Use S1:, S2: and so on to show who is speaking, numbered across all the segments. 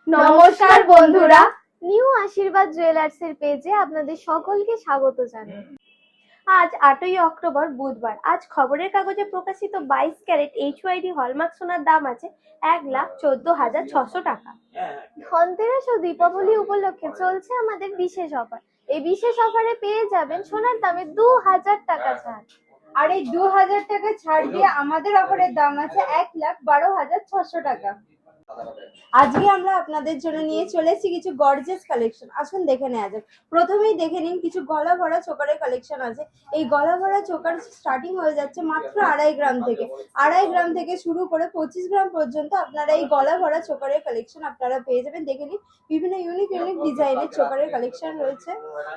S1: নমস্কার বন্ধুরা, নিউ আশীর্বাদ জুয়েলার্সের পেজে আপনাদের সকলকে স্বাগত জানাই। আজ 8ই অক্টোবর বুধবার। আজ খবরের কাগজে প্রকাশিত 22 ক্যারেট HYD হলমার্ক সোনার দাম আছে 1,14,600 টাকা। ধনতেরাস ও দীপাবলি উপলক্ষে চলছে আমাদের বিশেষ অফার। এই বিশেষ অফারে পেয়ে যাবেন সোনার দামে 2000 টাকা ছাড়।
S2: আর এই 2000 টাকা ছাড় দিয়ে আমাদের অফারের দাম আছে 1,12,600 টাকা। আজকে আমরা আপনাদের জন্য নিয়ে চলেছি কিছু গর্জিয়াস কালেকশন। আসুন দেখে নেওয়া যাক। প্রথমেই দেখে নিন, কিছু গলা ভরা চোকারের কালেকশন আছে। এই গলা ভরা চোকার স্টার্টিং হয়ে যাচ্ছে মাত্র 2.5 গ্রাম থেকে। 2.5 গ্রাম থেকে শুরু করে 25 গ্রাম পর্যন্ত আপনারা এই গলা ভরা চোকারের কালেকশন আপনারা পেয়ে যাবেন। দেখে নিন, বিভিন্ন ইউনিক ডিজাইনের চোকারের কালেকশন রয়েছে।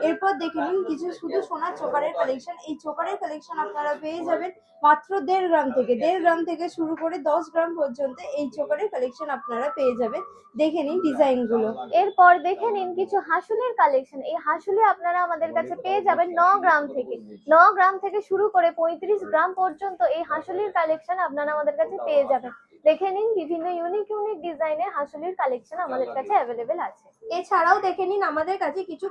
S2: এরপর দেখে নিন কিছু শুধু সোনার চোকারের কালেকশন। এই চোকারের কালেকশন আপনারা পেয়ে যাবেন মাত্র 1.5 গ্রাম থেকে। 1.5 গ্রাম থেকে শুরু করে 10 গ্রাম পর্যন্ত এই চোকারের কালেকশন আপনারা পেয়ে যাবেন। দেখে নিন ডিজাইন গুলো।
S1: এরপর দেখে নিন কিছু হাসুলের কালেকশন। এই হাসুলে আপনারা আমাদের কাছে পেয়ে যাবেন 9 গ্রাম থেকে। 9 গ্রাম থেকে শুরু করে 35 গ্রাম পর্যন্ত এই হাসুলের কালেকশন আপনারা আমাদের কাছে পেয়ে যাবেন। দেখে নিন বিভিন্ন ইউনিক ডিজাইনের হাসুলির কালেকশন আমাদের কাছে অ্যাভেলেবেল আছে।
S3: এছাড়াও দেখে নিন আমাদের কাছে কিছু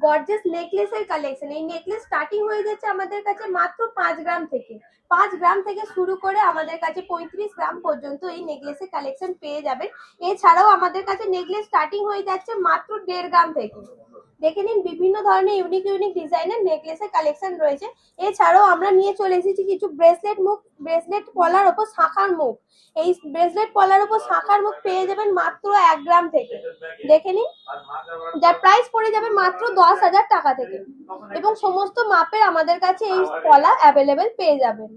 S3: গর্জিয়াস নেকলেসের কালেকশন। এই নেকলেস স্টার্টিং হয়ে যাচ্ছে আমাদের কাছে মাত্র 5 গ্রাম থেকে। 5 গ্রাম থেকে শুরু করে আমাদের কাছে 35 গ্রাম পর্যন্ত এই নেকলেসের কালেকশন পেয়ে যাবেন। এছাড়াও আমাদের কাছে নেকলেস স্টার্টিং হয়ে যাচ্ছে মাত্র 1.5 গ্রাম থেকে। দেখে নিন বিভিন্ন ধরনের ইউনিক ডিজাইনের নেকলেসের কালেকশন রয়েছে। এছাড়াও আমরা নিয়ে চলে এসেছি কিছু ব্রেসলেট পলার ওপর শাঁখার মুখ। এই ব্রেসলেট পলার ওপর শাঁখার মুখ পেয়ে যাবেন মাত্র 1 গ্রাম থেকে। দেখে নিন, যার প্রাইস পড়ে যাবে মাত্র 10,000 টাকা থেকে এবং সমস্ত মাপের আমাদের কাছে এই পলা অ্যাভেলেবেল পেয়ে যাবেন।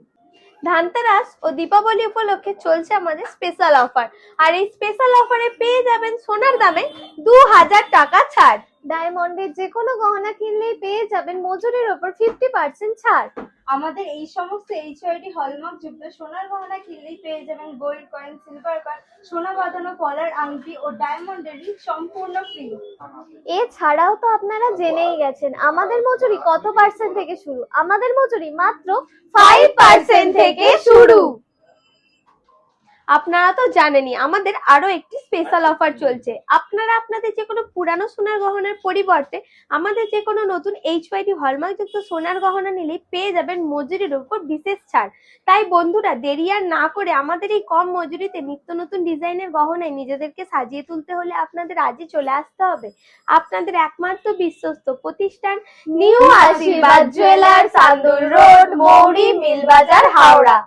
S3: ধনতেরাস ও দীপাবলি উপলক্ষে চলছে আমাদের স্পেশাল অফার। আর এই স্পেশাল অফারে পেয়ে যাবেন সোনার দামে 2000 টাকা ছাড়।
S1: ডায়মন্ডের যে কোনো গহনা কিনলেই পেয়ে যাবেন মজুরির উপর 50% ছাড়।
S2: আমাদের এই সমস্ত HYD হলমার্ক যুক্ত সোনার গহনা কিনলেই পেয়ে যাবেন গোল্ড কয়েন, সিলভার কয়েন, সোনা বাঁধানো পলার আংটি ও ডায়মন্ডের রিং সম্পূর্ণ ফ্রি।
S1: এছাড়াও তো আপনারা জেনেই গেছেন আমাদের মজুরি কত পার্সেন্ট থেকে শুরু। আমাদের মজুরি মাত্র
S3: 5% থেকে শুরু। আপনারা তো জানেনই আমাদের আরো একটি স্পেশাল অফার চলছে। আপনারা আপনাদের যে কোনো পুরানো সোনার গহনার পরিবর্তে আমাদের যে কোনো নতুন HYD হলমার্ক যুক্ত সোনার গহনা নিলে পেয়ে যাবেন মজুরির উপর বিশেষ ছাড়। তাই বন্ধুরা, দেরি আর না করে আমাদের এই কম মজুরিতে নিত্য নতুন ডিজাইনের গহনায় নিজেদেরকে সাজিয়ে তুলতে হলে আপনাদের আজই চলে আসতে হবে আপনাদের একমাত্র বিশ্বস্ত প্রতিষ্ঠান নিউ আশীর্বাদ জুয়েলার্স, আন্দুল রোড, মৌরি, মিল বাজার, হাওড়া।